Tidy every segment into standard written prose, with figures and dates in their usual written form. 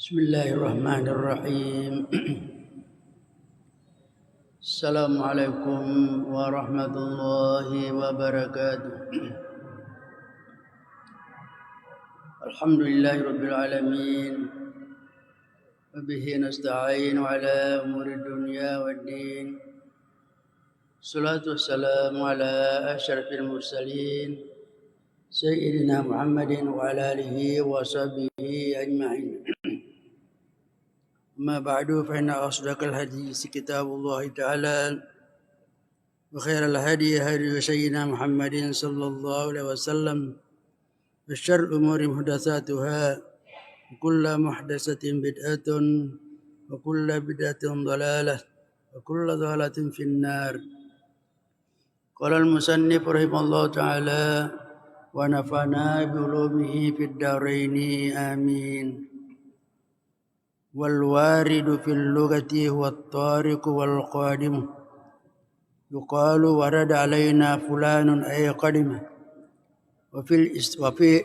Bismillahirrahmanirrahim. Assalamualaikum warahmatullahi wabarakatuh. Alhamdulillahirabbil alamin. Wa bihi nasta'inu ala umuri dunya waddin. Salatu wassalamu ala asyrafil mursalin sayyidina Muhammadin wa ala alihi wa sahbihi ajma'in. أما بعد فإن أصدق الحديث كتاب الله تعالى وخير الهدي هدي سيدنا محمد صلى الله عليه وسلم وشر الأمور محدثاتها وكل محدثة بدعة وكل بدعة ضلالة وكل ضلالة في النار. قال المصنف رحمه الله تعالى ونفعنا بعلومه في الدارين آمين. والوارد في اللغة هو الطارق والقادم يقال ورد علينا فلان أي قدم وفي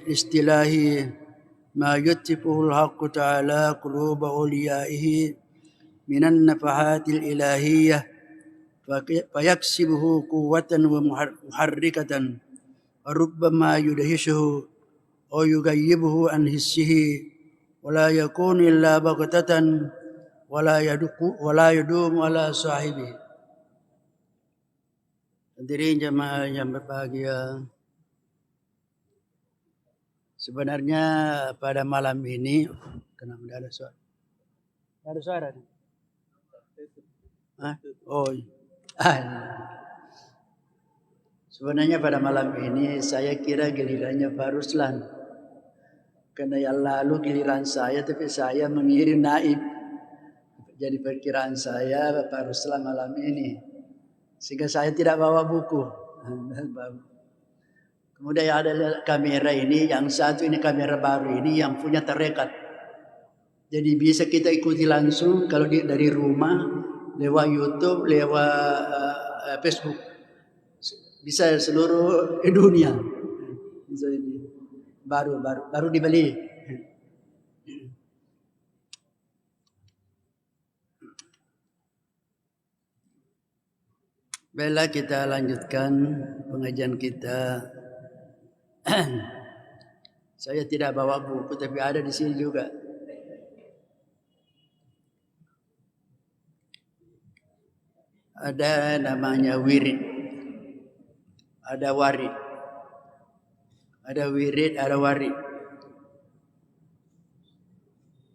الاصطلاح ما يتفه الحق تعالى قلوب أوليائه من النفحات الإلهية فيكسبه قوة ومحركة وربما يدهشه أو يغيبه عن حسه ولا يكون إلا بغتة ولا يدوم على صاحبه. Hadirin jamaah yang berbahagia, sebenarnya pada malam ini kenapa tidak ada suara? Tidak ada suara nih? Sebenarnya pada malam ini saya kira gilirannya Pak Ruslan. Karena yang lalu giliran saya, tapi saya mengirim naib. Jadi perkiraan saya Pak Ruslan malam ini. Sehingga saya tidak bawa buku. Kemudian ada kamera ini, yang satu ini kamera baru ini yang punya terrekat. Jadi bisa kita ikuti langsung kalau dari rumah, lewat YouTube, lewat Facebook. Bisa seluruh dunia. Bisa ini. Baru dibeli. Baiklah, kita lanjutkan pengajian kita. Saya tidak bawa buku, tapi ada di sini juga. Ada namanya wirid, ada warid. Ada wirid, ada warid.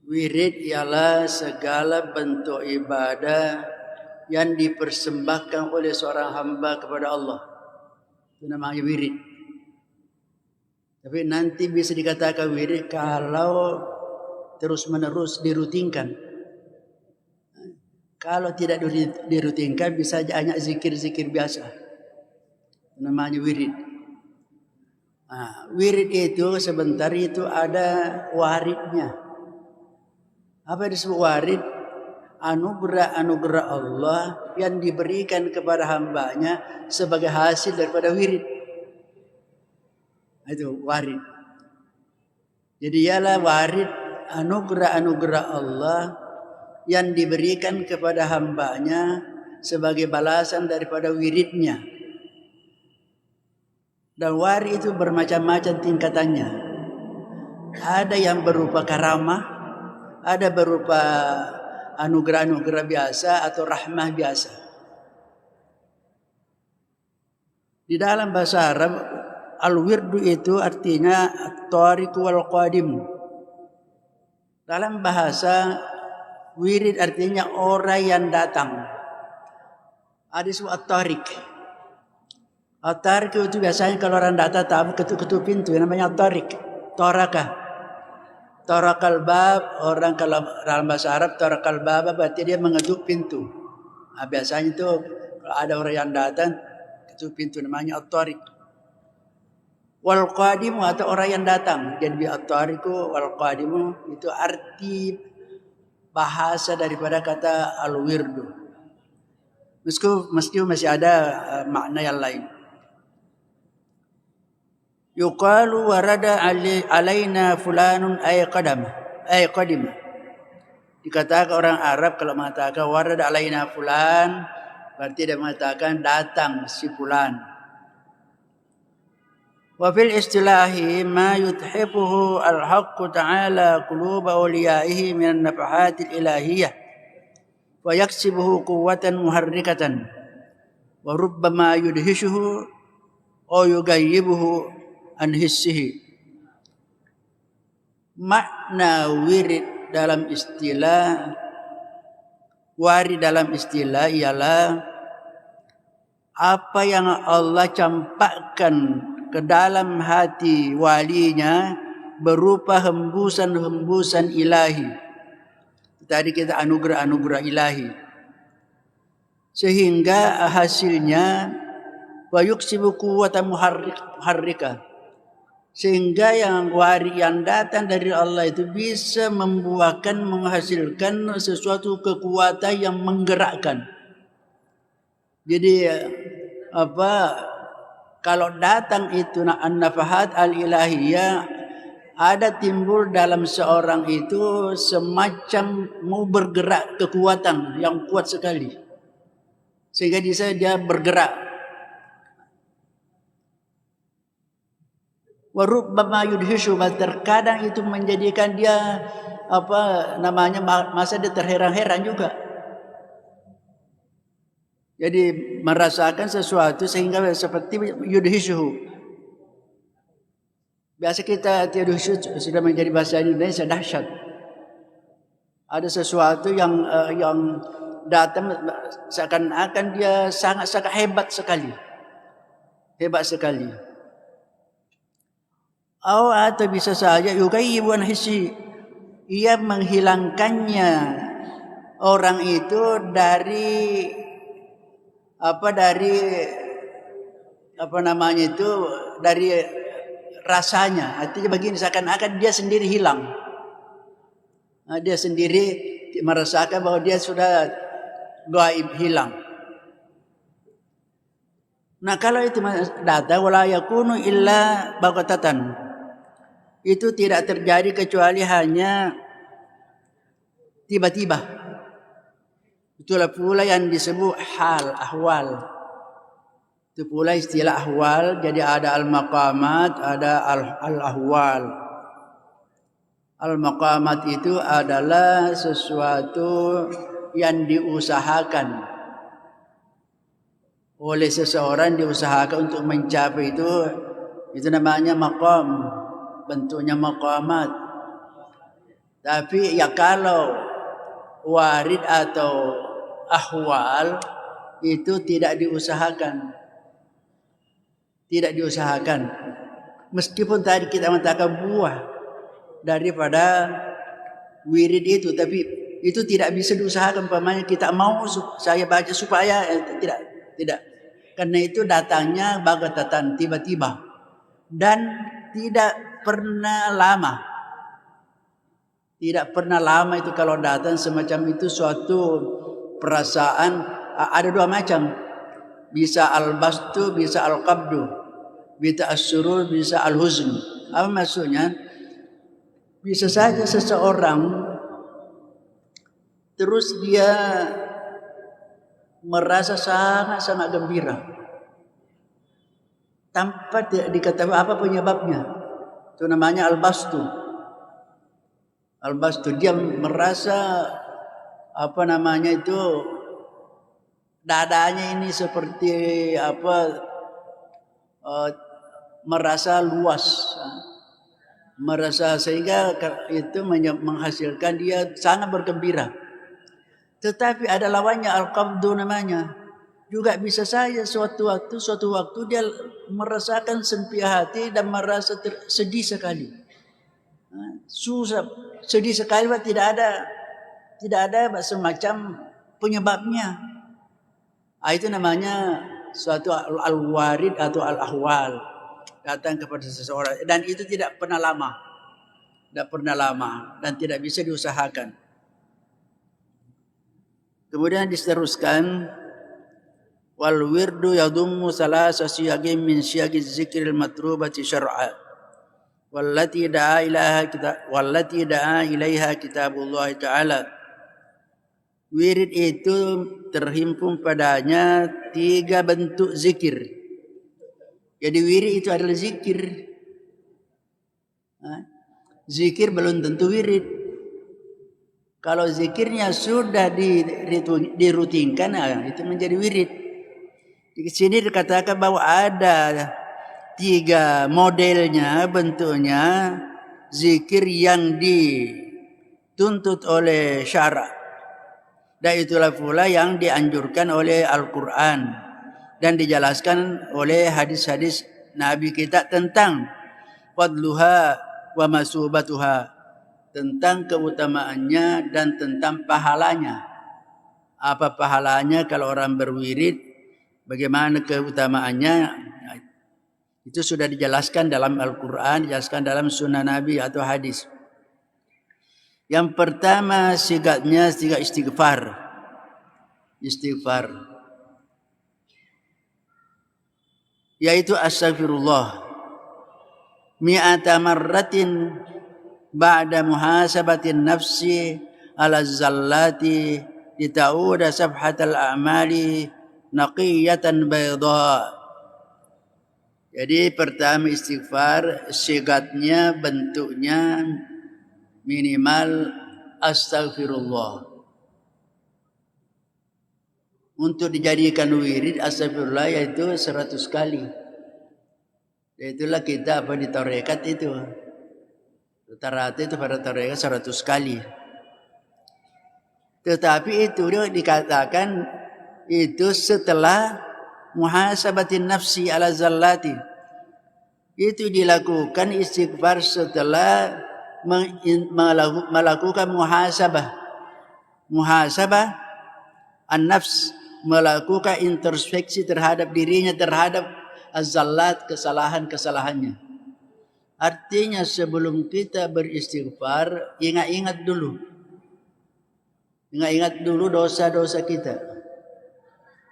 Wirid ialah segala bentuk ibadah yang dipersembahkan oleh seorang hamba kepada Allah. Itu namanya wirid. Tapi nanti bisa dikatakan wirid kalau terus-menerus dirutinkan. Kalau tidak dirutinkan bisa hanya zikir-zikir biasa. Itu namanya wirid. Wirid itu sebentar itu ada waridnya. Apa disebut warid? Anugerah-anugerah Allah yang diberikan kepada hambanya sebagai hasil daripada wirid. Itu warid. Jadi ialah warid anugerah-anugerah Allah yang diberikan kepada hambanya sebagai balasan daripada wiridnya. Dan warid itu bermacam-macam tingkatannya. Ada yang berupa karamah, ada berupa anugerah-anugerah biasa atau rahmah biasa. Di dalam bahasa Arab, al-wirdu itu artinya at-tariq wal qadim. Dalam bahasa wirid artinya orang yang datang. Ada disebut at-tariq. At-tariq itu biasanya kalau orang datang tamu ketuk-ketuk pintu, namanya at-tariq. Tarakal bab, orang kalau dalam bahasa Arab tarakal bab berarti dia mengetuk pintu. Biasanya itu kalau ada orang yang datang ketuk pintu namanya at-tariq. Wal qadimu atau orang yang datang. Jadi at-tariqu wal qadimu itu arti bahasa daripada kata al-wirdu. Meskipun masih ada makna yang lain. Yuqalu warada alaina fulanun ay qadima. Dikatakan orang Arab kalau mengatakan warada alaina fulan, berarti dia mengatakan datang si fulan. Wa fil istilahi ma yuthifuhu al-haqq ta'ala qulub awliyaihi min an-nafahat al-ilahiyyah wa yaksibuhu quwwatan muharrikatan wa rubbama yudhishuhu aw yugayyibuhu an hissihi. Makna wirid dalam istilah warid dalam istilah ialah apa yang Allah campakkan ke dalam hati walinya berupa hembusan-hembusan ilahi. Tadi kita anugerah-anugerah ilahi. Sehingga hasilnya wa yuksibu quwwatan muharrika. Sehingga yang warid yang datang dari Allah itu bisa membuahkan, menghasilkan sesuatu kekuatan yang menggerakkan. Jadi kalau datang itu an-nafahat al-ilahiyah, ada timbul dalam seorang itu semacam mau bergerak kekuatan yang kuat sekali. Sehingga dia bergerak. Wa rubbama yudhishu, terkadang itu menjadikan dia masa dia terheran-heran juga. Jadi merasakan sesuatu sehingga seperti yudhishu. Biasa kita yudhishu sudah menjadi bahasa Indonesia dahsyat. Ada sesuatu yang datang seakan-akan dia sangat-sangat hebat sekali. Hebat sekali. Atau bisa saja yugayyibuan hissi, ia menghilangkannya orang itu dari dari rasanya. Artinya begini, seakan-akan dia sendiri hilang. Dia sendiri merasakan bahwa dia sudah gaib, hilang. Nah, kalau itu data wala yakunu illa baghatatan, itu tidak terjadi kecuali hanya tiba-tiba. Itulah pula yang disebut hal, ahwal. Itu pula istilah ahwal. Jadi ada al-maqamat, ada al-ahwal. Al-maqamat itu adalah sesuatu yang diusahakan oleh seseorang, diusahakan untuk mencapai itu namanya maqam, bentuknya maqamat. Tapi ya kalau warid atau ahwal itu tidak diusahakan. Tidak diusahakan. Meskipun tadi kita mengatakan buah daripada wirid itu, tapi itu tidak bisa diusahakan. Umpamanya kita mau saya baca supaya tidak. Karena itu datangnya baghatatan, tiba-tiba, dan tidak pernah lama. Tidak pernah lama itu kalau datang semacam itu suatu perasaan. Ada dua macam, bisa al-bastu, bisa al-qabdu, bisa as-surur, bisa al-huzn. Apa maksudnya? Bisa saja seseorang terus dia merasa sangat-sangat gembira tanpa diketahui apa penyebabnya. Itu namanya al-bastu. Al-bastu, dia merasa dadanya ini seperti merasa luas, merasa, sehingga itu menghasilkan dia sangat bergembira. Tetapi ada lawannya al-qabdu namanya. Juga bisa saja suatu waktu dia merasakan sempit hati dan merasa sedih sekali. Susah, sedih sekali, tidak ada semacam penyebabnya. Itu namanya suatu al-warid atau al-ahwal, datang kepada seseorang, dan itu tidak pernah lama. Tidak pernah lama dan tidak bisa diusahakan. Kemudian diteruskan, wal wirdu yadummu salasa siyagin min siyagiz zikril matrubati syar'a wallati da'a ilaiha kitabullah ta'ala Wirid itu terhimpun padanya 3 bentuk zikir. Jadi wirid itu adalah zikir. Zikir belum tentu wirid. Kalau zikirnya sudah dirutinkan, itu menjadi wirid. Di sini dikatakan bahwa ada 3 modelnya, bentuknya zikir yang dituntut oleh syarak. Dan itulah pula yang dianjurkan oleh Al-Quran dan dijelaskan oleh hadis-hadis Nabi kita tentang fadluha wa masubatuha, tentang keutamaannya dan tentang pahalanya. Apa pahalanya kalau orang berwirid, bagaimana keutamaannya, itu sudah dijelaskan dalam Al-Quran, dijelaskan dalam sunnah Nabi atau hadis. Yang pertama sigatnya sigat istighfar. Istighfar yaitu astaghfirullah mi'ata marratin ba'da muhasabatin nafsi ala zallati litauda sabhatal a'mali naqiyatan bayda. Jadi pertama istighfar sigatnya bentuknya minimal astaghfirullah. Untuk dijadikan wirid astagfirullah yaitu 100 kali. Itulah kita di tarekat itu. Rata-rata itu pada tarekat 100 kali. Tetapi itu dikatakan itu setelah muhasabatin nafsi ala zallati. Itu dilakukan istighfar setelah melakukan muhasabah. Muhasabah an-nafs, melakukan introspeksi terhadap dirinya, terhadap az-zallat, kesalahan-kesalahannya. Artinya sebelum kita beristighfar, ingat-ingat dulu. Ingat-ingat dulu dosa-dosa kita.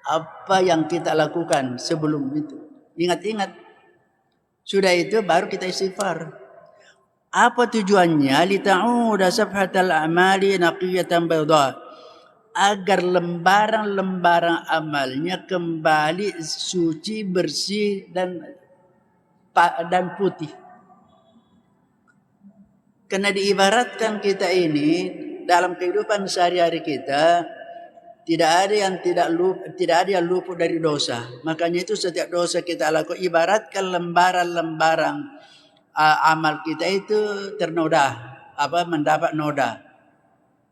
Apa yang kita lakukan sebelum itu. Ingat-ingat. Sudah itu baru kita istighfar. Apa tujuannya? Lita'uda sabhatal a'mali naqiyatan bayda. Agar lembaran-lembaran amalnya kembali suci, bersih dan putih. Karena diibaratkan kita ini dalam kehidupan sehari-hari kita tidak ada yang luput dari dosa. Makanya itu setiap dosa kita lakukan ibaratkan lembaran-lembaran amal kita itu ternoda, mendapat noda.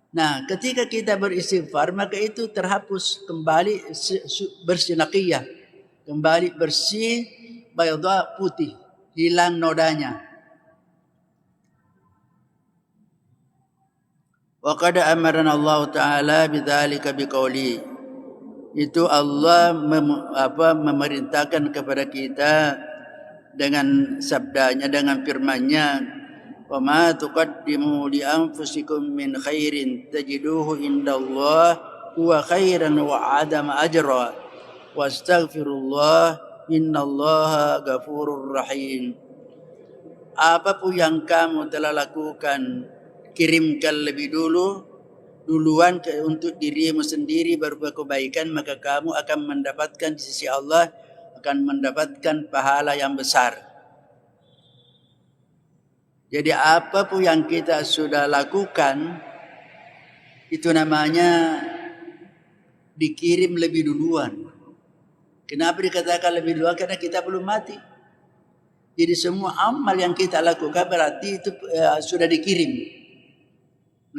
Nah, ketika kita beristighfar maka itu terhapus kembali bersih naqiyah, kembali bersih bayda, putih, hilang nodanya. Wa qad amarna Allah Ta'ala bidzalika biqauli. Itu Allah memerintahkan kepada kita dengan sabdanya, dengan firman-Nya, wa ma tuqaddimu li anfusikum min khairin tajiduhu indallah huwa khairan wa adama ajra wastaghfirullah innallaha ghafurur rahim. Apapun yang kamu telah lakukan, kirimkan lebih duluan untuk dirimu sendiri berupa kebaikan, maka kamu akan mendapatkan di sisi Allah, akan mendapatkan pahala yang besar. Jadi apapun yang kita sudah lakukan itu namanya dikirim lebih duluan. Kenapa dikatakan lebih duluan? Karena kita belum mati. Jadi semua amal yang kita lakukan berarti itu sudah dikirim.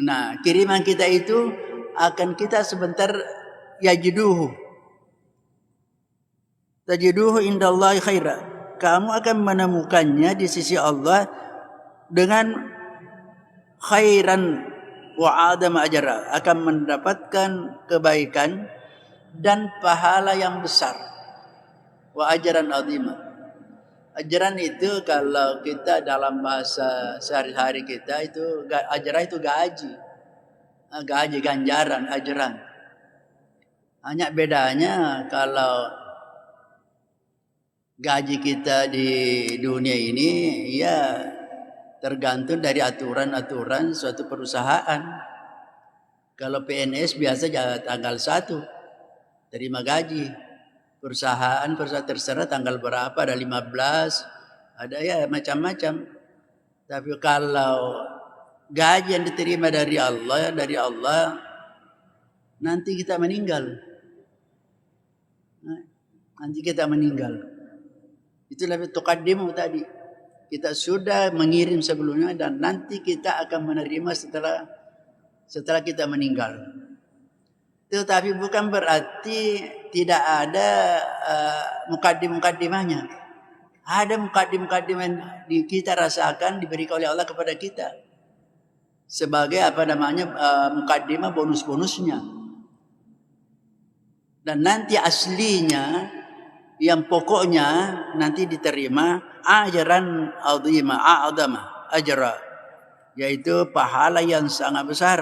Nah, kiriman kita itu akan kita sebentar yajiduhu. Tajiduhu indallahi khaira. Kamu akan menemukannya di sisi Allah dengan khairan wa adama ajra, akan mendapatkan kebaikan dan pahala yang besar. Wa ajran azima. Ajran itu kalau kita dalam bahasa sehari-hari kita itu ajran itu gaji. Gaji, ganjaran, ajran. Hanya bedanya kalau gaji kita di dunia ini ya tergantung dari aturan-aturan suatu perusahaan. Kalau PNS biasa tanggal 1 terima gaji. Perusahaan terserah tanggal berapa, ada 15, ada ya macam-macam. Tapi kalau gaji yang diterima dari Allah, nanti kita meninggal. Itu lebih tuqaddimu tadi. Kita sudah mengirim sebelumnya dan nanti kita akan menerima setelah kita meninggal. Tetapi bukan berarti tidak ada mukaddim-mukaddimahnya. Ada mukaddim-mukaddim yang kita rasakan diberikan oleh Allah kepada kita. Sebagai mukaddimah bonus-bonusnya. Dan nanti aslinya yang pokoknya nanti diterima ajaran a'zama ajra, yaitu pahala yang sangat besar.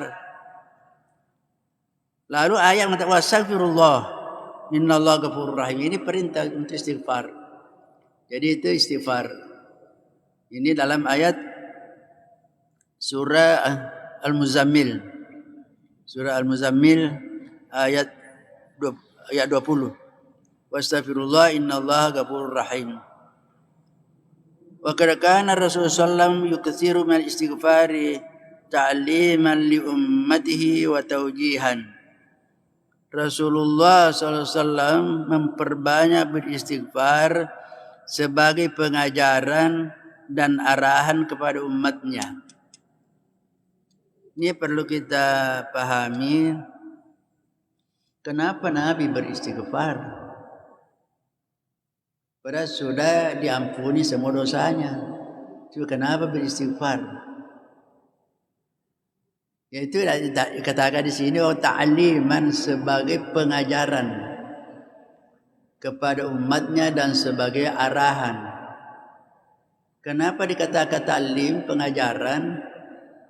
Lalu ayat mengatakan wastaghfirullah innallaha ghafurur rahim. Ini perintah untuk istighfar. Jadi itu istighfar. Ini dalam ayat surah Al-Muzammil. Surah Al-Muzammil ayat 20. Wastaghfirullah innallaha ghafurur rahim. Wa kana Rasulullah sallallahu yukthiru min istighfari ta'liman li ummatihi wa tawjihan. Rasulullah SAW memperbanyak beristighfar sebagai pengajaran dan arahan kepada umatnya. Ini perlu kita pahami. Kenapa Nabi beristighfar? Padahal sudah diampuni semua dosanya. Cuma kenapa beristighfar? Yaitu dikatakan di sini ta'liman sebagai pengajaran kepada umatnya dan sebagai arahan. Kenapa dikatakan ta'lim, pengajaran?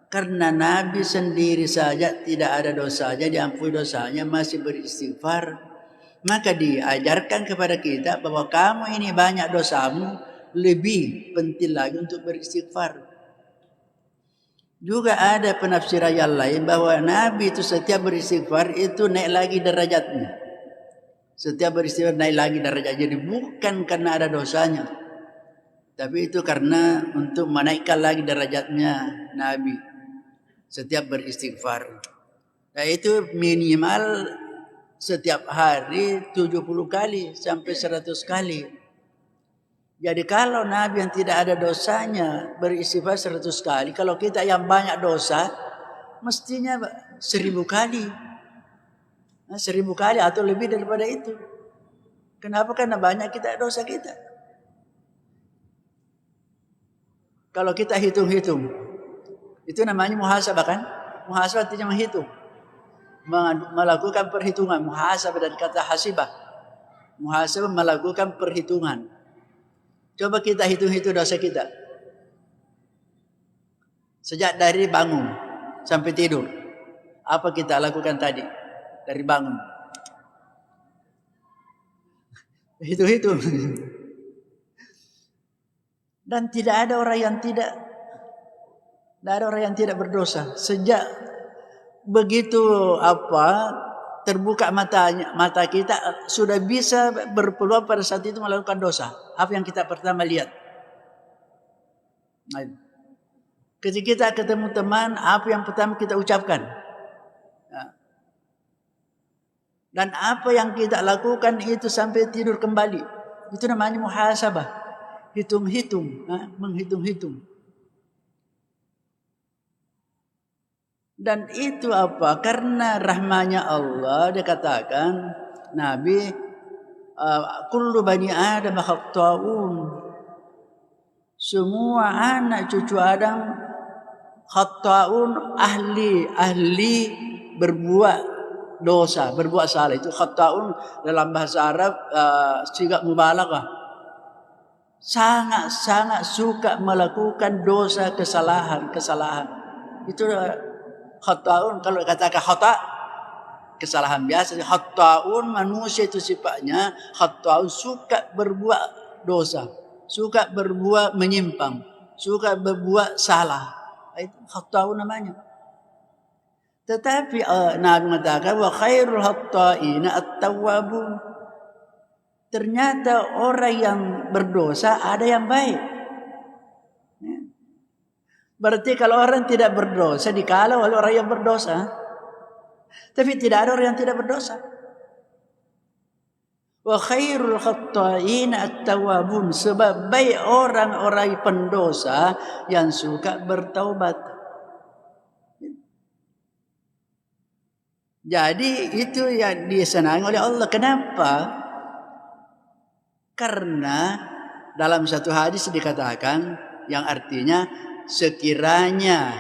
Karena Nabi sendiri saja tidak ada dosanya, diampuni dosanya, masih beristighfar. Maka diajarkan kepada kita bahwa kamu ini banyak dosamu, lebih penting lagi untuk beristighfar. Juga ada penafsiran yang lain bahwa Nabi itu setiap beristighfar itu naik lagi derajatnya. Setiap beristighfar naik lagi derajatnya. Jadi bukan karena ada dosanya, tapi itu karena untuk menaikkan lagi derajatnya Nabi setiap beristighfar. Nah itu minimal setiap hari 70 kali sampai 100 kali. Jadi kalau Nabi yang tidak ada dosanya beristighfar 100 kali, kalau kita yang banyak dosa mestinya 1000 kali. 1000 kali atau lebih daripada itu. Kenapa? Karena banyak kita dosa kita. Kalau kita hitung-hitung, itu namanya muhasabah kan? Muhasabah artinya menghitung. Melakukan perhitungan. Muhasabah dari kata hasibah. Muhasabah melakukan perhitungan. Coba kita hitung-hitung dosa kita. Sejak dari bangun sampai tidur. Apa kita lakukan tadi? Dari bangun. Hitung-hitung. Dan tidak ada orang yang tidak berdosa. Sejak begitu terbuka mata kita sudah bisa berpeluang pada saat itu melakukan dosa. Apa yang kita pertama lihat? Ketika kita ketemu teman, apa yang pertama kita ucapkan? Dan apa yang kita lakukan itu sampai tidur kembali. Itu namanya muhasabah. Hitung-hitung, menghitung-hitung. Dan itu apa? Karena rahmanya Allah, dia katakan Nabi, kullu bani Adam khata'un. Semua anak cucu Adam khata'un, ahli berbuat dosa, berbuat salah. Itu khata'un dalam bahasa Arab sigah mubalaghah. Sangat-sangat suka melakukan dosa, kesalahan. Itu khata'un. Kalau katakan khata', kesalahan biasa. Khata'un, manusia itu sifatnya khata'un, suka berbuat dosa, suka berbuat menyimpang, suka berbuat salah. Itu khata'un namanya. Tetapi Nabi mengatakan wa khairul khata'ina at-tawwabun. Ternyata orang yang berdosa ada yang baik. Berarti kalau orang tidak berdosa dikala oleh orang yang berdosa. Tapi tidak ada orang yang tidak berdosa. Wa khairul khata'ina at-tawwabun. Sebab baik orang-orang pendosa yang suka bertaubat. Jadi itu yang disenangi oleh Allah. Kenapa? Karena dalam satu hadis dikatakan yang artinya sekiranya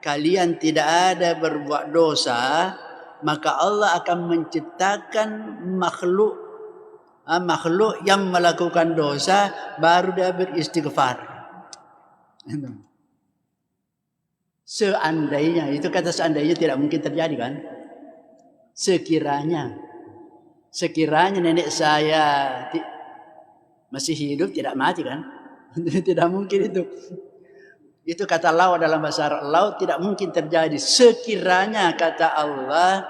kalian tidak ada berbuat dosa, maka Allah akan menciptakan makhluk yang melakukan dosa baru dia beristighfar. Seandainya, itu kata seandainya tidak mungkin terjadi kan? Sekiranya nenek saya masih hidup tidak mati kan? Tidak mungkin itu. Itu kata Allah dalam bahasa Arab. Allah tidak mungkin terjadi. Sekiranya kata Allah,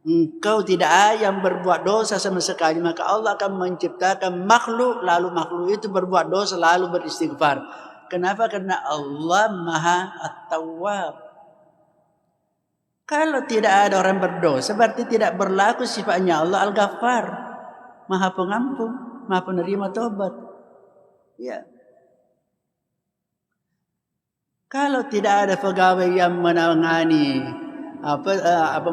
engkau tidak ada yang berbuat dosa sama sekali, maka Allah akan menciptakan makhluk, lalu makhluk itu berbuat dosa lalu beristighfar. Kenapa? Karena Allah Maha At-Tawwab. Kalau tidak ada orang berdosa, berarti tidak berlaku sifatnya Allah Al-Ghaffar, Maha Pengampun, Maha Penerima Taubat. Ya. Kalau tidak ada pegawai yang menangani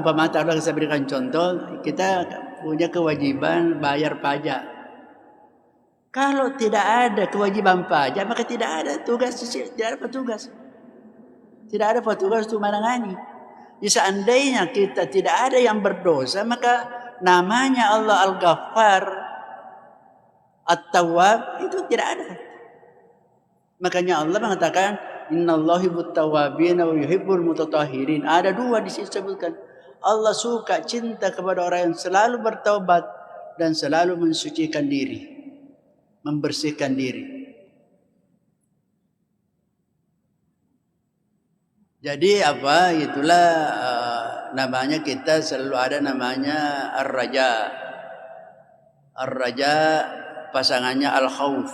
pemata, saya berikan contoh, kita punya kewajiban bayar pajak. Kalau tidak ada kewajiban pajak, maka tidak ada tugas, tidak ada petugas. Tidak ada petugas untuk menangani. Seandainya kita tidak ada yang berdosa, maka namanya Allah Al-Ghaffar, At-Tawwab itu tidak ada. Makanya Allah mengatakan innallaha yuhibbut tawwabin wa yuhibbul mutatahhirin. Ada dua disebutkan. Allah suka cinta kepada orang yang selalu bertaubat dan selalu mensucikan diri, membersihkan diri. Jadi itulah namanya kita selalu ada namanya ar-raja. Ar-raja pasangannya al-khauf.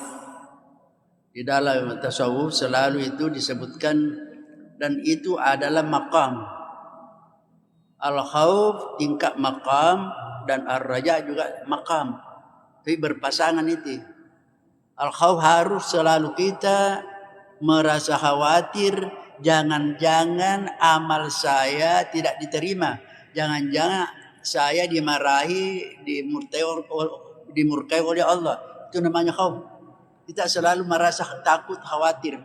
Di dalam tasawuf selalu itu disebutkan dan itu adalah maqam. Al-khauf tingkat maqam dan ar-raja juga maqam. Tapi berpasangan itu. Al-khauf harus selalu kita merasa khawatir, jangan-jangan amal saya tidak diterima. Jangan-jangan saya dimarahi, dimurkai oleh Allah. Itu namanya khauf. Kita selalu merasa takut, khawatir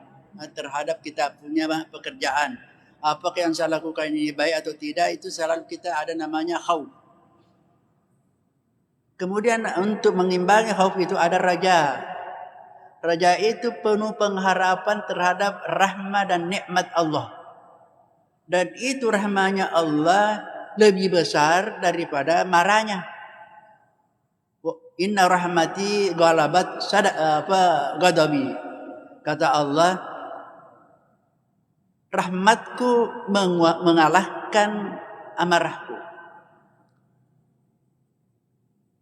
terhadap kita punya pekerjaan. Apakah yang saya lakukan ini baik atau tidak, itu selalu kita ada namanya khauf. Kemudian untuk mengimbangi khauf itu ada raja. Raja itu penuh pengharapan terhadap rahmat dan nikmat Allah. Dan itu rahmatnya Allah lebih besar daripada marahnya. Inna rahmati ghalabat ghadabi. Kata Allah, rahmatku mengalahkan amarahku.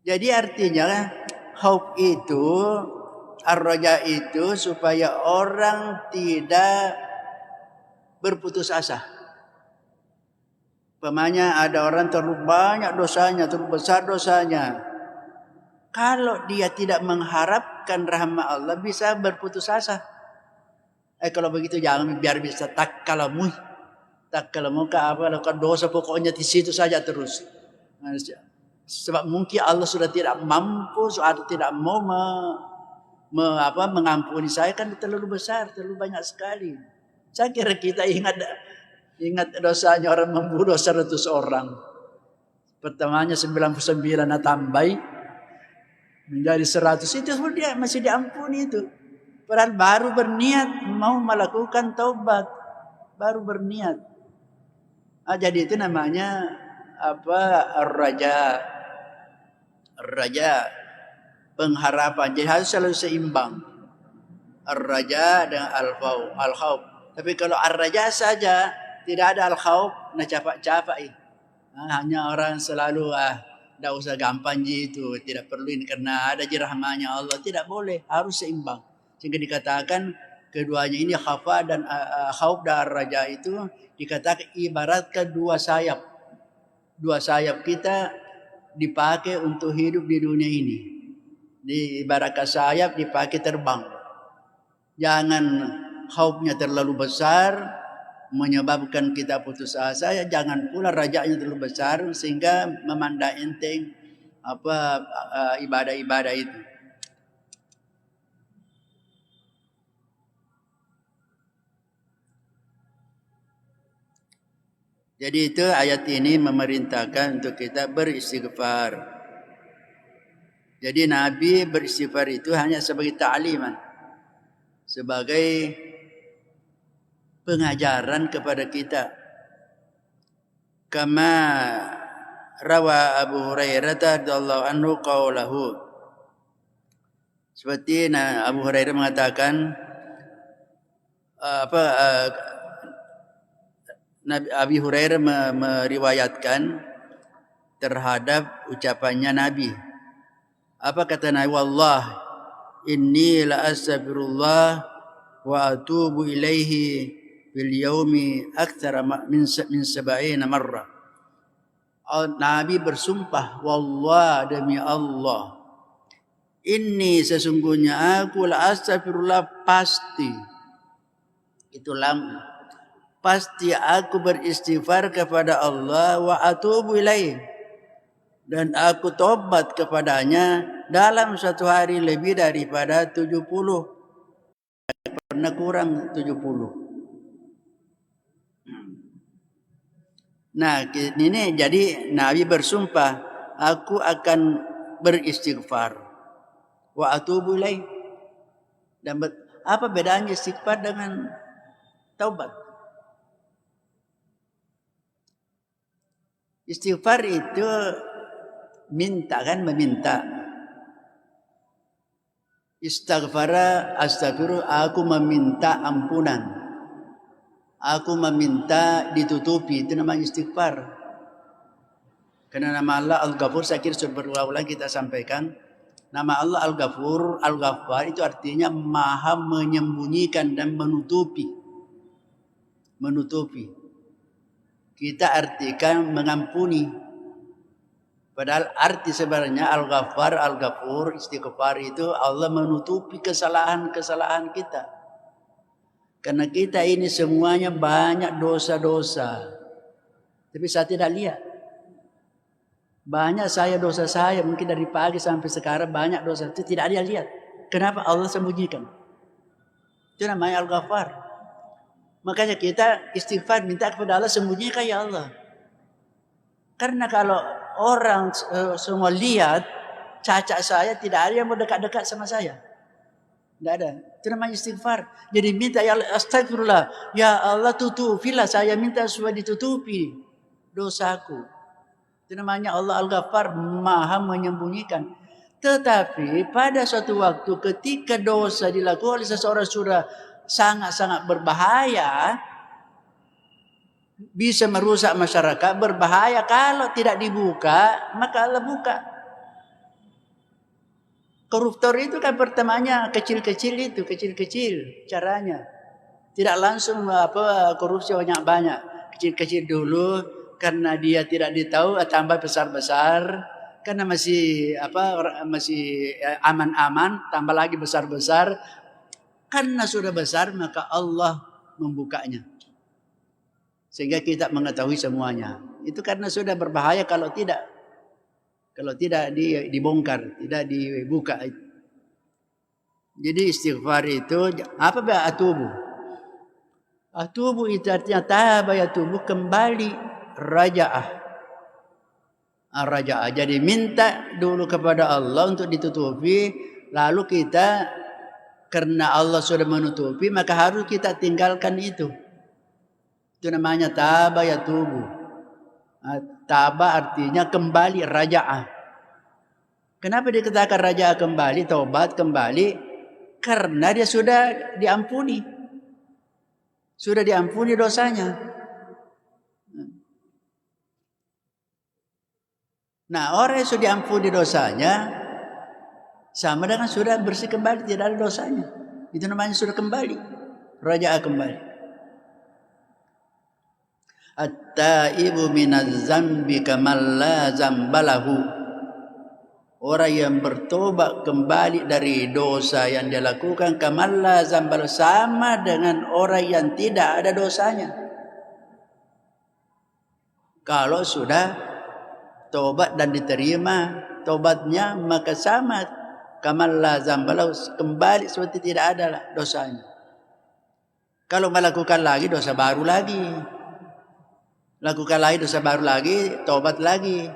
Jadi artinya khauf itu, ar-raja itu supaya orang tidak berputus asa. Pemanya ada orang terlalu banyak dosanya, terlalu besar dosanya. Kalau dia tidak mengharapkan rahmat Allah, bisa berputus asa. Kalau begitu jangan, biar bisa takkalamu lakukan dosa, pokoknya di situ saja terus. Sebab mungkin Allah sudah tidak mampu, sudah tidak mau mengampuni saya, kan terlalu besar, terlalu banyak sekali. Saya kira kita ingat dosanya orang membunuh 100 orang. Pertamanya 99 tambai menjadi 100, itu dia masih diampuni itu. Padahal baru berniat mau melakukan taubat, baru berniat. Jadi itu namanya ar-raja. Ar-raja, pengharapan. Jadi harus selalu seimbang. Ar-raja dengan al-khauf. Tapi kalau ar-raja saja tidak ada al-khauf na capak-capak. Hanya orang selalu tidak usah gampang itu, tidak perlu ini karena ada rahmanya Allah. Tidak boleh, harus seimbang. Sehingga dikatakan keduanya ini khafa dan khauf dan raja itu dikatakan ibaratkan dua sayap. Dua sayap kita dipakai untuk hidup di dunia ini. Ibaratkan sayap dipakai terbang. Jangan khaufnya terlalu besar menyebabkan kita putus asa, jangan pula rajanya terlalu besar sehingga memandang enteng ibadah-ibadah itu. Jadi itu ayat ini memerintahkan untuk kita beristighfar. Jadi Nabi beristighfar itu hanya sebagai ta'liman, sebagai pengajaran kepada kita. Kama rawa Abu Hurairah radhiyallahu anhu qaulahu. Seperti Abu Hurairah mengatakan Abi Hurairah meriwayatkan terhadap ucapannya Nabi. Apa kata Nabi? Wallah inni la astaghfirullah wa atubu ilaihi bil yaumi aktsara min 70 marrah. Nabi bersumpah, wallah demi Allah, inni sesungguhnya aku la astaghfirullah, pasti itu pasti aku beristighfar kepada Allah, wa atubu ilaih, dan aku tobat kepadanya dalam satu hari lebih daripada 70, pernah kurang 70. Nah ini jadi Nabi bersumpah, aku akan beristighfar, wa atubu ilaih. Dan apa bedanya istighfar dengan taubat? Istighfar itu minta, kan, meminta. Istighfara astaghfiru, aku meminta ampunan. Aku meminta ditutupi, itu namanya istighfar. Karena nama Allah Al-Ghafur, saya kira sudah berulang-ulang kita sampaikan. Nama Allah Al-Ghafur, Al-Ghaffar itu artinya maha menyembunyikan dan menutupi. Menutupi. Kita artikan mengampuni. Padahal arti sebenarnya Al-Ghaffar, Al-Ghafur, istighfar itu Allah menutupi kesalahan-kesalahan kita. Karena kita ini semuanya banyak dosa-dosa. Tapi saya tidak lihat. Banyak dosa saya mungkin dari pagi sampai sekarang banyak dosa itu tidak ada lihat. Kenapa Allah sembunyikan? Itu namanya Al-Ghaffar. Makanya kita istighfar minta kepada Allah, sembunyikan ya Allah. Karena kalau orang semua lihat cacat saya, tidak ada yang mau dekat-dekat sama saya. Tidak ada. Itu namanya istighfar. Jadi minta ya Allah, astagfirullah. Ya Allah tutupilah, saya minta supaya ditutupi dosaku. Itu namanya Allah Al-Ghaffar, maha menyembunyikan. Tetapi pada suatu waktu ketika dosa dilakukan oleh seseorang sudah sangat-sangat berbahaya, bisa merusak masyarakat, berbahaya, kalau tidak dibuka, maka Allah buka. Koruptor itu kan pertamanya kecil-kecil caranya. Tidak langsung korupsi banyak-banyak. Kecil-kecil dulu karena dia tidak ditahu, tambah besar-besar. Karena masih aman-aman, tambah lagi besar-besar. Karena sudah besar maka Allah membukanya. Sehingga kita mengetahui semuanya. Itu karena sudah berbahaya kalau tidak dibongkar, tidak dibuka. Jadi istighfar itu apa? Atubu. Atubu itu artinya taba yatubu, kembali, raja'ah. Raja'ah. Jadi minta dulu kepada Allah untuk ditutupi, lalu kita karena Allah sudah menutupi maka harus kita tinggalkan itu. Itu namanya taba yatubu. Taba artinya kembali, raja'ah. Kenapa dikatakan raja'ah kembali, taubat kembali? Karena dia sudah diampuni. Sudah diampuni dosanya. Nah, orang yang sudah diampuni dosanya sama dengan sudah bersih kembali, tidak ada dosanya. Itu namanya sudah kembali, raja kembali. At-taibu minaz zambi kaman la zambalahu. Orang yang bertobat kembali dari dosa yang dia lakukan kaman la zambalahu, sama dengan orang yang tidak ada dosanya. Kalau sudah tobat dan diterima tobatnya, maka sama kaman la zambalahu, kembali seperti tidak ada dosanya. Kalau melakukan lagi dosa baru lagi. Lakukan lagi dosa baru lagi, tobat lagi.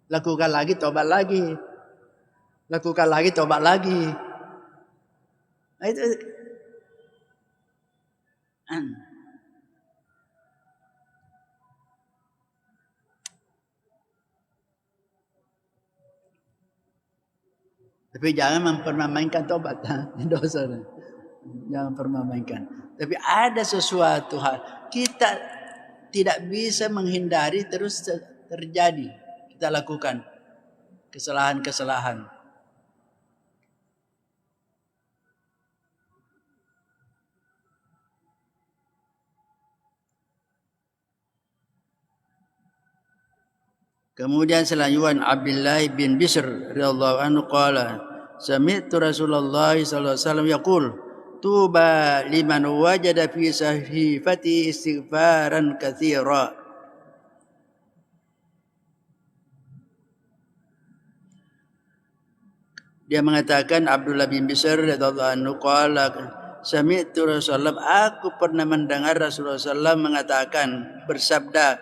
Lakukan lagi, tobat lagi. Lakukan lagi, tobat lagi. Nah, itu. Tapi jangan mempermainkan tobat, dosa. Jangan permainkan. Tapi ada sesuatu hal kita tidak bisa menghindari, terus terjadi. Kita lakukan kesalahan-kesalahan. Kemudian selanjutnya Abdullah bin Bishr radhiyallahu anhu qala sami'tu Rasulullah sallallahu alaihi wasallam yaqul tuba liman wajada fi sahifati istighfaran katsira. Dia mengatakan, Abdullah bin Bishr radhiyallahu anhu qala sami'tu Rasulullah, aku pernah mendengar Rasulullah sallallahu mengatakan, bersabda,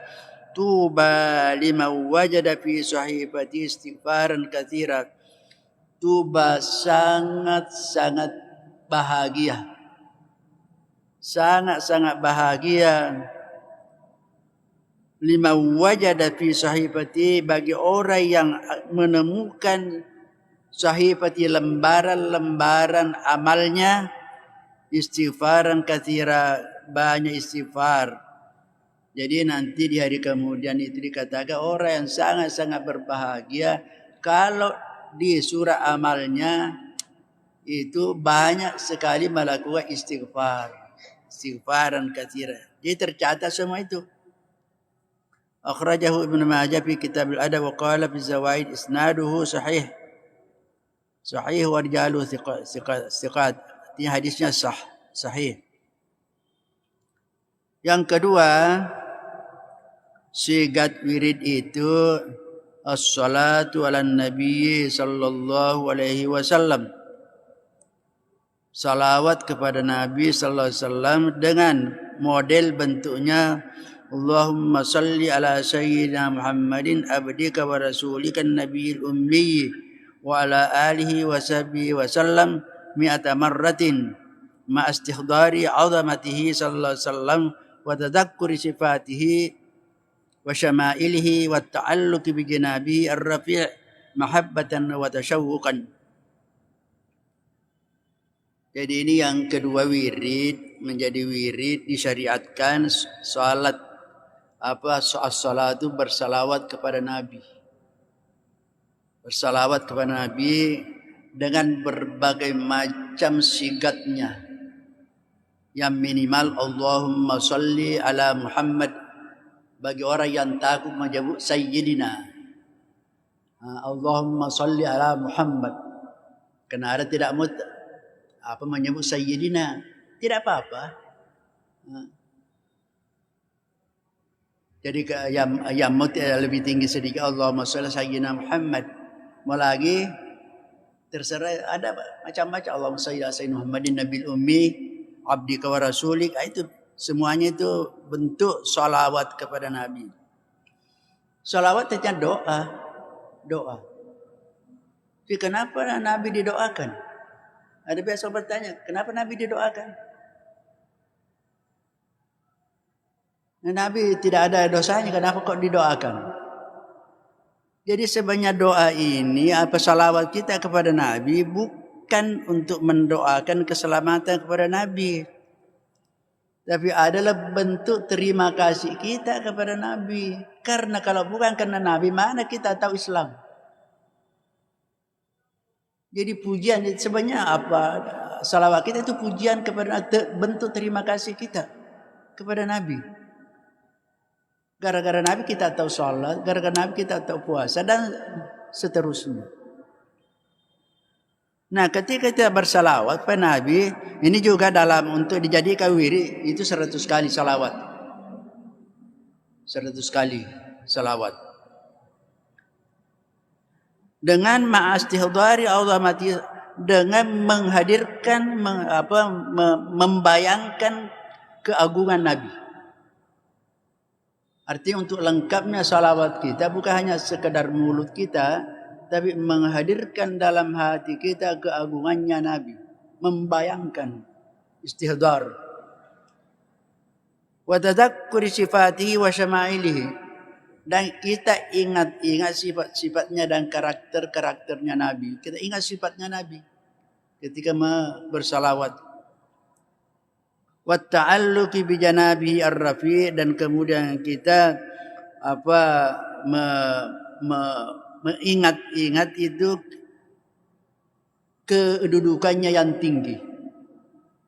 tuba liman wajada fi sahifati istighfaran katsira. Tuba sangat-sangat bahagia. Sangat-sangat bahagia. Lima wajada fi sahifati, bagi orang yang menemukan sahifati, lembaran-lembaran amalnya, istighfaran katsira, banyak istighfar. Jadi nanti di hari kemudian itu dikatakan orang yang sangat-sangat berbahagia kalau di surah amalnya itu banyak sekali melakukan istighfar. Istighfaran katsira. Jadi tercatat semua itu. Akhrajahu Ibnu Majah fi Kitab al-Adab wa qala fi Zawaid isnaduhu sahih. Sahih wa rijaluhu thiqat. Ini hadisnya sahih. Yang kedua, sigat wirid itu as-salatu ala nabi sallallahu alaihi wasallam. Salawat kepada Nabi sallallahu alaihi wasallam dengan model bentuknya Allahumma salli ala sayyidina Muhammadin abdika wa rasulika nabiyil ummi wa ala alihi wa sahbihi wa sallam mi'ata marratin ma istihdari 'azamatihi sallallahu alaihi wasallam wa tadhakkuri sifatihi wa syama'ilihi wa ta'alluqi bi janabihi ar-rafi' mahabbatan wa tashawwuqan. Jadi ini yang kedua wirid, menjadi wirid disyariatkan salat as-salatu bersalawat kepada Nabi. Bersalawat kepada Nabi dengan berbagai macam sigatnya. Yang minimal Allahumma salli ala Muhammad, bagi orang yang takut menyebut Sayyidina. Allahumma salli ala Muhammad. Karena ada tidak menyebut Sayyidina. Tidak apa-apa. Jadi yang lebih tinggi sedikit Allahumma salli ala Sayyidina Muhammad. Mau lagi terserah, ada macam-macam. Allahumma salli ala Sayyidina Muhammadin nabil ummi abdika wa rasulik. Itu semuanya itu bentuk salawat kepada Nabi. Salawat itu doa. Tapi kenapa Nabi didoakan? Ada biasa bertanya, kenapa Nabi didoakan? Nabi tidak ada dosanya, kenapa kok didoakan? Jadi sebenarnya doa ini, salawat kita kepada Nabi bukan untuk mendoakan keselamatan kepada Nabi, tapi adalah bentuk terima kasih kita kepada Nabi. Karena kalau bukan karena Nabi, mana kita tahu Islam? Jadi pujian sebenarnya apa? Salawat kita itu pujian kepada, bentuk terima kasih kita kepada Nabi. Gara-gara Nabi kita tahu sholat, gara-gara Nabi kita tahu puasa, dan seterusnya. Nah, ketika kita bersalawat pada Nabi, ini juga dalam untuk dijadikan wirid, itu 100 kali salawat. 100 kali salawat. Dengan ma'astihdari azamati, dengan menghadirkan, membayangkan keagungan Nabi. Artinya untuk lengkapnya salawat kita bukan hanya sekedar mulut kita, tapi menghadirkan dalam hati kita keagungannya Nabi. Membayangkan istihdar. Wa tadzakkuri sifatihi wa syama'ilihi. Dan kita ingat sifat-sifatnya dan karakter-karakternya Nabi. Kita ingat sifatnya Nabi ketika bersalawat. Wa ta'alluqi bi janabihi ar-rafi', dan kemudian kita mengingat itu kedudukannya yang tinggi.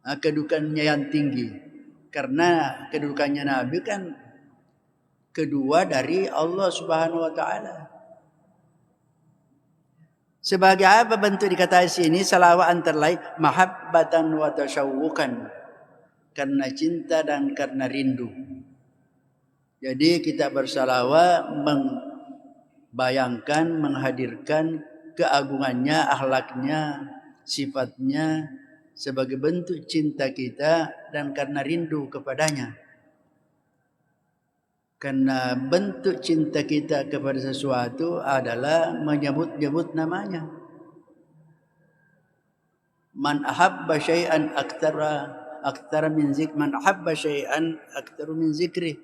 Kedudukannya yang tinggi. Karena kedudukannya Nabi kan kedua dari Allah Subhanahu wa taala. Sebagai apa bentuk dikatakan sini salawat antara lain mahabbatan wa tasyawukan. Karena cinta dan karena rindu. Jadi kita bersalawat membayangkan, menghadirkan keagungannya, akhlaknya, sifatnya sebagai bentuk cinta kita dan karena rindu kepadanya. Karena bentuk cinta kita kepada sesuatu adalah menyebut-nyebut namanya. Man ahabba syai'an aktsara min zikri, man ahabba syai'an aktsaru min zikri.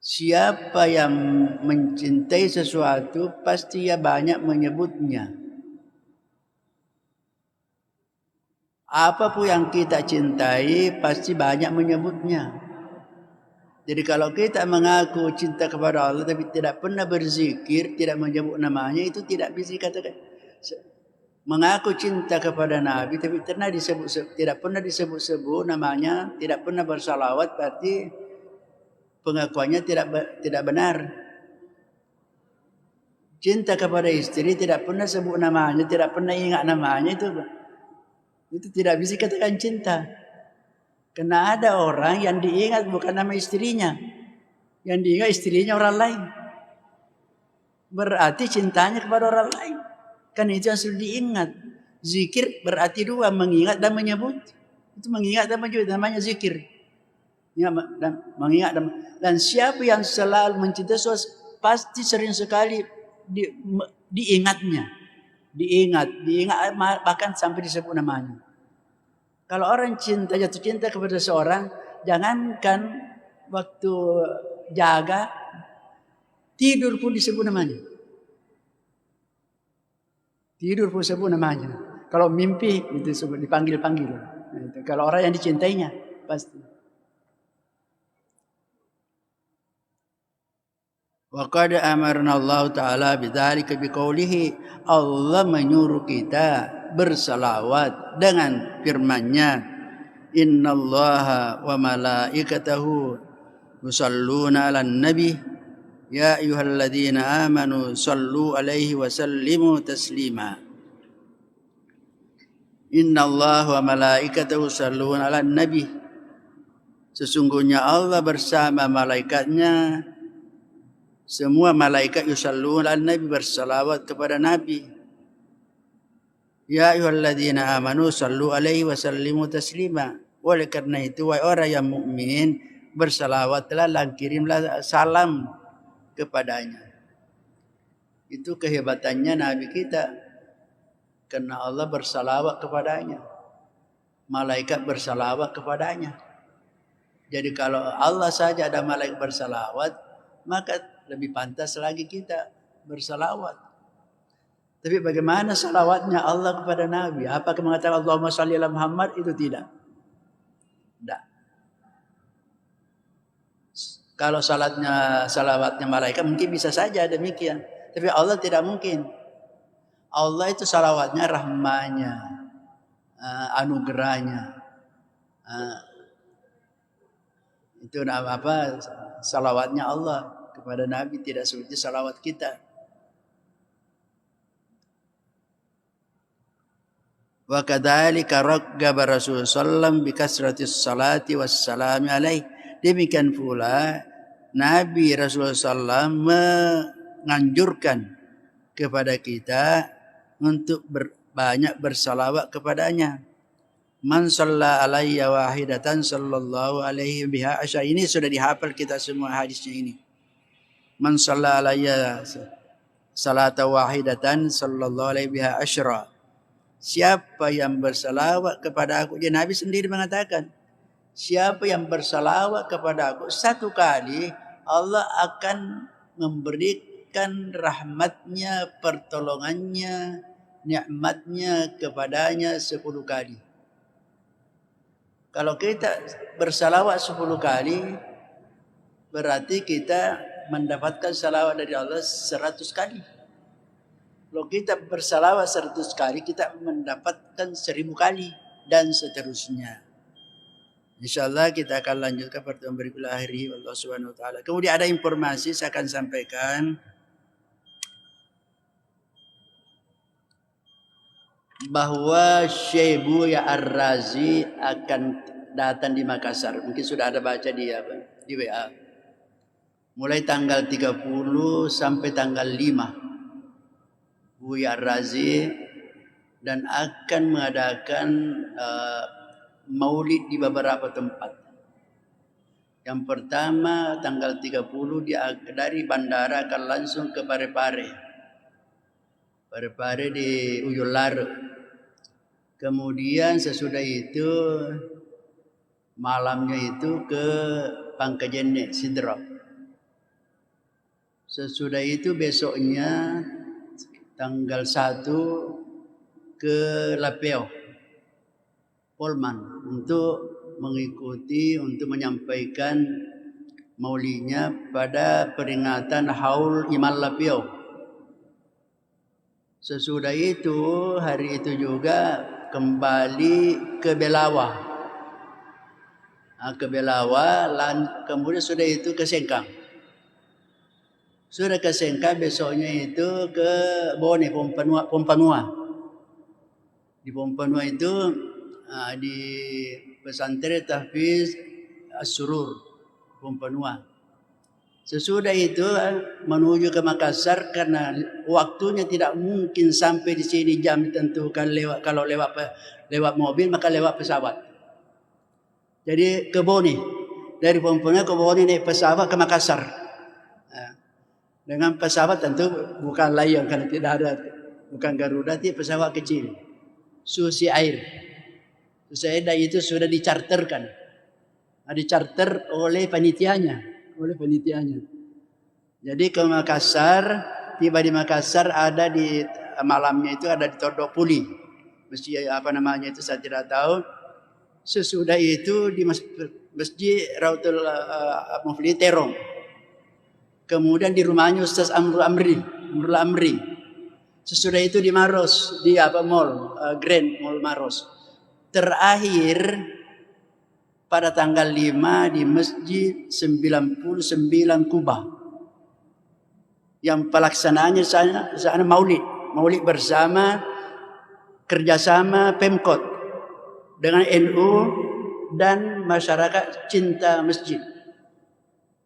Siapa yang mencintai sesuatu pasti ia banyak menyebutnya. Apapun yang kita cintai pasti banyak menyebutnya. Jadi kalau kita mengaku cinta kepada Allah tapi tidak pernah berzikir, tidak menyebut namanya, itu tidak bisa dikatakan. Mengaku cinta kepada Nabi tapi tidak pernah disebut-sebut namanya, tidak pernah bersalawat, berarti pengakuannya tidak benar. Cinta kepada istri tidak pernah sebut namanya, tidak pernah ingat namanya, itu tidak bisa dikatakan cinta. Karena ada orang yang diingat bukan nama istrinya, yang diingat istrinya orang lain. Berarti cintanya kepada orang lain. Kan itu yang sudah diingat. Zikir berarti dua, mengingat dan menyebut. Itu mengingat dan menyebut, namanya zikir. Mengingat dan siapa yang selalu mencintai sesuatu pasti sering sekali diingatnya. Diingat bahkan sampai disebut namanya. Kalau orang jatuh cinta kepada seorang, jangankan waktu jaga, tidur pun disebut namanya. Tidur pun disebut namanya. Kalau mimpi itu dipanggil-panggil. Kalau orang yang dicintainya pasti. Wa qad amarna Allah Ta'ala bidzalika biqaulihi, Allah menyuruh kita bersalawat dengan firman-Nya, innallaha wa malaikatahu yusalluna 'alan nabi ya ayyuhalladzina amanu sallu 'alaihi wa sallimu taslima. Innallaha wa malaikatahu yusalluna 'alan nabi, sesungguhnya Allah bersama malaikatnya, semua malaikat yusalluna 'alan nabi, bersalawat kepada Nabi. Ya ayyuhalladzina amanu sallu 'alaihi wa sallimu taslima. Oleh karena itu wahai orang yang mukmin, bersalawatlah dan kirimlah salam kepadanya. Itu kehebatannya Nabi kita. Karena Allah bersalawat kepadanya. Malaikat bersalawat kepadanya. Jadi kalau Allah saja ada malaikat bersalawat, maka lebih pantas lagi kita bersalawat. Tapi bagaimana salawatnya Allah kepada Nabi? Apakah mengatakan Allahumma shalli ala Muhammad? Itu tidak. Tidak. Kalau salawatnya malaikat mungkin bisa saja demikian. Tapi Allah tidak mungkin. Allah itu salawatnya rahmanya, anugerahnya. Itu apa? Salawatnya Allah kepada Nabi tidak seperti salawat kita. Wa kadzalika raggaba Rasulullah sallallahu bi kasratis salati wassalami alaihi. Demikian pula Nabi Rasulullah sallallahu menganjurkan kepada kita untuk banyak bersalawat kepadanya. Man shalla alayya wahidatan sallallahu alaihi biha asya. Ini sudah dihafal kita semua hadisnya ini. Man shalla alayya salata wahidatan sallallahu alaihi biha asyra. Siapa yang bersalawat kepada aku, dia Nabi sendiri mengatakan, siapa yang bersalawat kepada aku satu kali, Allah akan memberikan rahmatnya, pertolongannya, nikmatnya kepadanya 10 kali. Kalau kita bersalawat 10 kali, berarti kita mendapatkan salawat dari Allah 100 kali. Kalau kita bersalawat 100 kali, kita mendapatkan 1000 kali dan seterusnya. InsyaAllah kita akan lanjutkan pertemuan berikutnya akhiri Allah Subhanahu Wa Taala. Kemudian ada informasi saya akan sampaikan bahwa Syekh Buya Ar-Razi akan datang di Makassar. Mungkin sudah ada baca di WA. Mulai tanggal 30 sampai tanggal 5. Buya Ar-Razi dan akan mengadakan maulid di beberapa tempat. Yang pertama tanggal 30 dia dari bandara akan langsung ke Parepare. Parepare di Uyular. Kemudian sesudah itu malamnya itu ke Pangkajene Sidrap. Sesudah itu besoknya tanggal 1 ke Lapeo Polman untuk mengikuti, untuk menyampaikan maulidnya pada peringatan Haul Iman Lapeo. Sesudah itu hari itu juga kembali ke Belawa. Ke Belawa, kemudian sudah itu ke Sengkang. Sudah ke Sengkang, besoknya itu ke Bone, Pompanua. Di Pompanua itu di pesantren Tahfiz As-Surur, Pompanua. Sesudah itu menuju ke Makassar karena waktunya tidak mungkin sampai di sini jam ditentukan kalau lewat mobil maka lewat pesawat. Jadi ke Bone, dari Pompanua ke Bone naik pesawat ke Makassar. Dengan pesawat tentu bukan Lion karena tidak ada, bukan Garuda, itu pesawat kecil, Susi Air. Susi Air itu sudah dicarterkan, dicarter oleh panitianya. Jadi ke Makassar, tiba di Makassar ada di malamnya itu ada di Todok Puli, masjid apa namanya itu saya tidak tahu. Sesudah itu di masjid Rautul Mufli Terong. Kemudian di rumahnya Ustaz Amrul Amri. Sesudah itu di Maros, di mall, Grand Mall Maros. Terakhir pada tanggal 5 di Masjid 99 Kubah. Yang pelaksanaannya sana maulid bersama kerjasama Pemkot dengan NU dan masyarakat cinta masjid.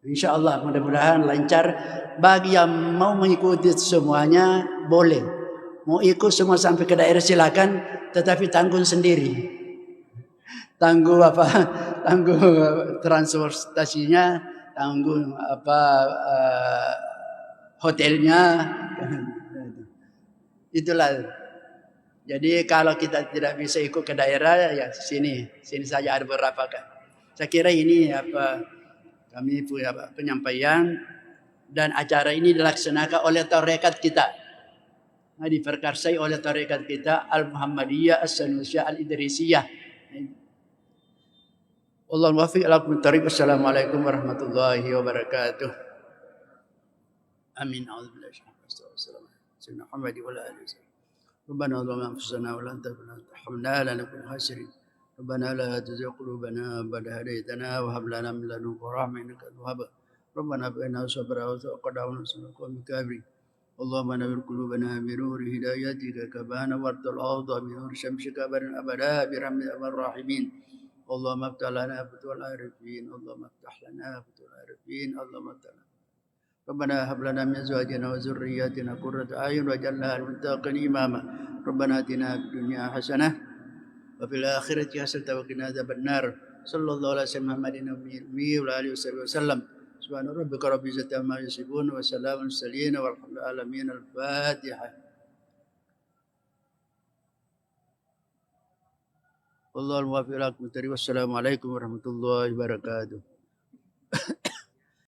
InsyaAllah mudah-mudahan lancar. Bagi yang mau mengikuti semuanya boleh. Mau ikut semua sampai ke daerah silakan, tetapi tanggung sendiri. Tanggung transportasinya, tanggung hotelnya. Itulah. Jadi kalau kita tidak bisa ikut ke daerah ya sini saja ada beberapa kan. Saya kira ini kami punya penyampaian dan acara ini dilaksanakan oleh tarekat kita. Diperkarsai oleh tarekat kita Al-Muhammadiyah As-Sanusiyah Al-Idrisiyah. Wallahu muwaffiq ila aqwamit thariq. Wassalamualaikum warahmatullahi wabarakatuh. Amin. A'udzubillahi sayyidina Muhammad wa ala alihi wasallam. ربنا ظلمنا انفسنا ولا ترحمنا لنكن خاسرين. ربنا لا تزغ قلوبنا بعد إذ هديتنا وهب لنا من لدنك رحمة إنك أنت الوهاب. ربنا بنا صبرا وتوكلنا ونصرنا القوم الكافرين. اللهم نور قلوبنا بنور هدايتك كما نورت الأرض بنور شمسك أبدا برحمتك الراحمين. اللهم افتح لنا فتوح العارفين. اللهم افتح لنا فتوح العارفين. اللهم افتح لنا. ربنا هب لنا من ازواجنا وذرياتنا قرة اعين واجعلنا للمتقين اماما. ربنا اتنا في الدنيا حسنه وفي الاخره حسنه وقنا عذاب النار. صلى الله على سيدنا محمد النبي وعلى اله وصحبه وسلم. سبحان ربك رب العزه عما يصفون وسلام على المرسلين والحمد لله العالمين. الفاتحه. والله الموفق لكم. والسلام عليكم ورحمه الله وبركاته.